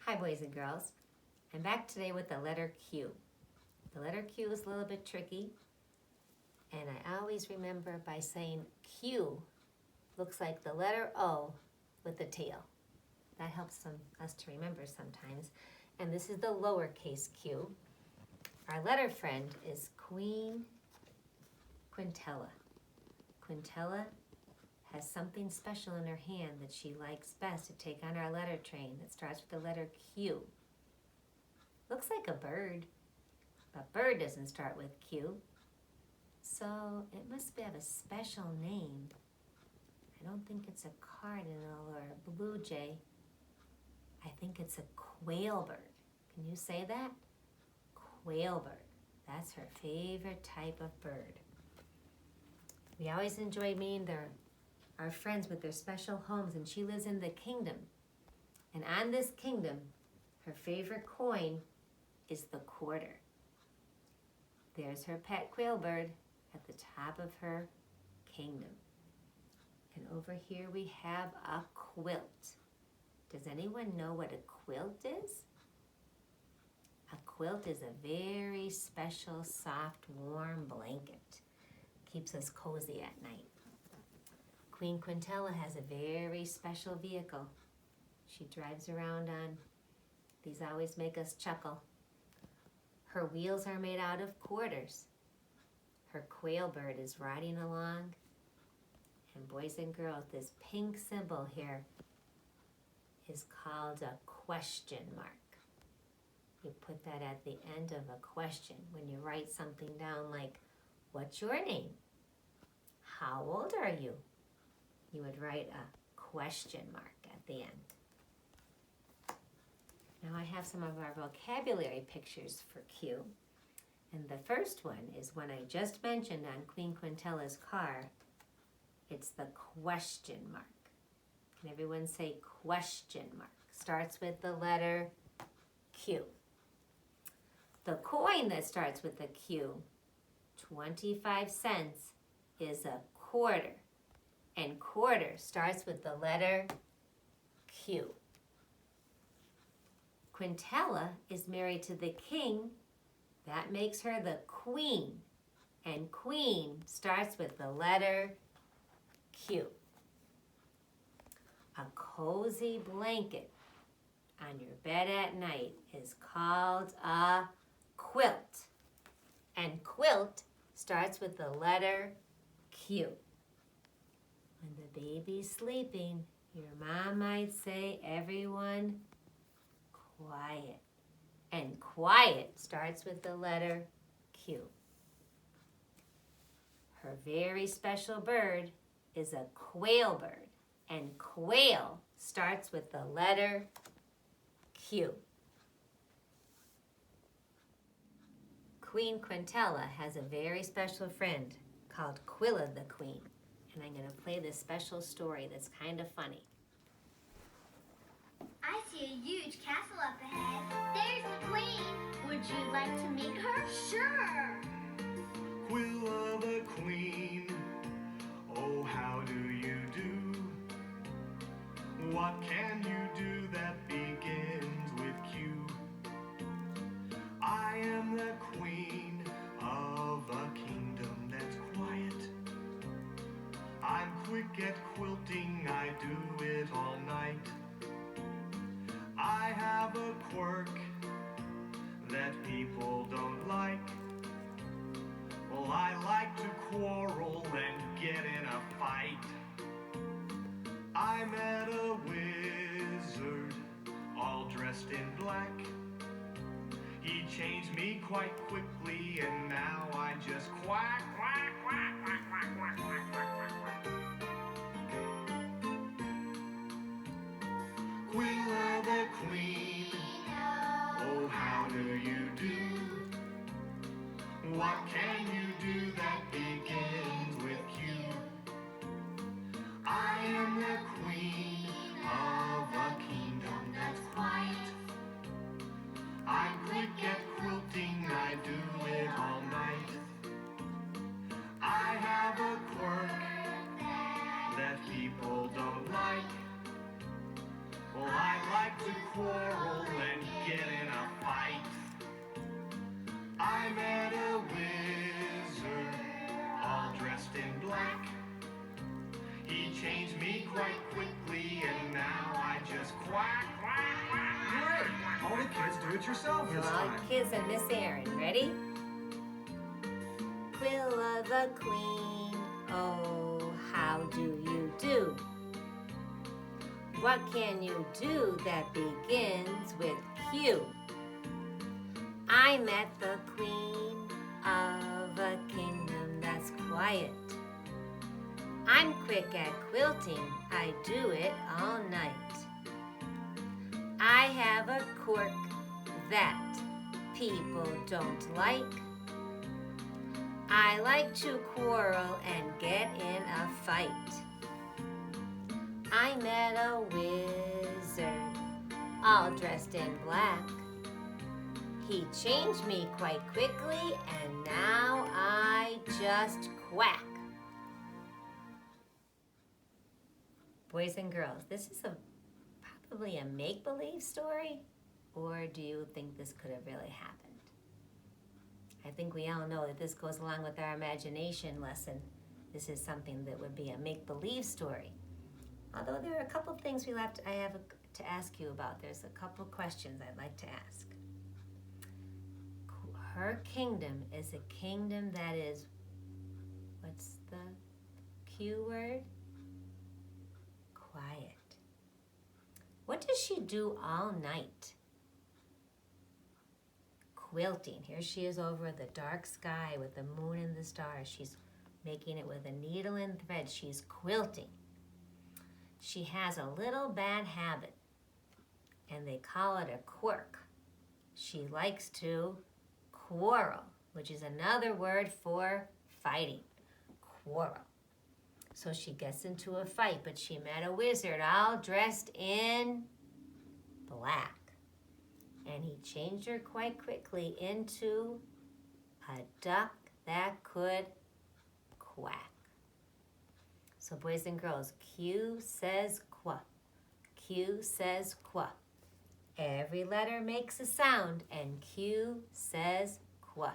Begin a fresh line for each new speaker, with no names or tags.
Hi boys and girls. I'm back today with the letter Q. The letter Q is a little bit tricky, and I always remember by saying Q looks like the letter O with the tail. That helps us to remember sometimes. And this is the lowercase q. Our letter friend is Queen Quintella. Quintella has something special in her hand that she likes best to take on our letter train that starts with the letter Q. Looks like a bird, but bird doesn't start with Q. So it must have a special name. I don't think it's a cardinal or a blue jay. I think it's a quail bird. Can you say that? Quail bird. That's her favorite type of bird. We always enjoy meeting our friends with their special homes, and she lives in the kingdom. And on this kingdom, her favorite coin is the quarter. There's her pet quail bird at the top of her kingdom. And over here we have a quilt. Does anyone know what a quilt is? A quilt is a very special, soft, warm blanket. Keeps us cozy at night. Queen Quintella has a very special vehicle. She drives around on. These always make us chuckle. Her wheels are made out of quarters. Her quail bird is riding along. And boys and girls, this pink symbol here is called a question mark. You put that at the end of a question when you write something down like, what's your name? How old are you? You would write a question mark at the end. Now I have some of our vocabulary pictures for Q. And the first one is one I just mentioned on Queen Quintella's car. It's the question mark. Can everyone say question mark? Starts with the letter Q. The coin that starts with the Q, 25 cents, is a quarter. And quarter starts with the letter Q. Quintella is married to the king. That makes her the queen. And queen starts with the letter Q. A cozy blanket on your bed at night is called a quilt. And quilt starts with the letter Q. When the baby's sleeping, your mom might say, everyone quiet. And quiet starts with the letter Q. Her very special bird is a quail bird. And quail starts with the letter Q. Queen Quintella has a very special friend called Quilla the Queen. And I'm going to play this special story that's kind of funny.
I see a huge castle up ahead. There's the queen. Would you like to meet her? Sure.
Quilla the Queen, oh how do you do? What can you do that begins with Q? I am the queen of a kingdom that's quiet. I'm quick at quilting, I do it all night. I have a quirk that people don't like. Well, I like to quarrel and get in a fight. I met a wizard, all dressed in black. He changed me quite quickly, and now I just quack, quack, quack, quack, quack, quack, quack, quack, quack, quack. Quilla the Queen, oh how do you do? What can you do that begins with Q? I am the queen of a kingdom that's quiet. I'm quick at quilting, I do it all night. I have a quirk All the kids do it yourself
Now
this
all
time.
kids and Miss Erin, ready? Quilla the Queen, oh, how do you do? What can you do that begins with Q? I met the queen of a kingdom that's quiet. I'm quick at quilting, I do it all night. I have a quirk that people don't like. I like to quarrel and get in a fight. I met a wizard, all dressed in black. He changed me quite quickly, and now I just quack. Boys and girls, this is probably a make-believe story, or do you think this could have really happened? I think we all know that this goes along with our imagination lesson. This is something that would be a make-believe story. Although there are a couple things I have to ask you about. There's a couple questions I'd like to ask. Her kingdom is a kingdom that is, what's the Q word? Quiet. What does she do all night? Quilting. Here she is over the dark sky with the moon and the stars. She's making it with a needle and thread. She's quilting. She has a little bad habit, and they call it a quirk. She likes to quarrel, which is another word for fighting. Quarrel. So she gets into a fight, but she met a wizard all dressed in black. And he changed her quite quickly into a duck that could quack. So boys and girls, Q says qua. Q says qua. Every letter makes a sound, and Q says qua.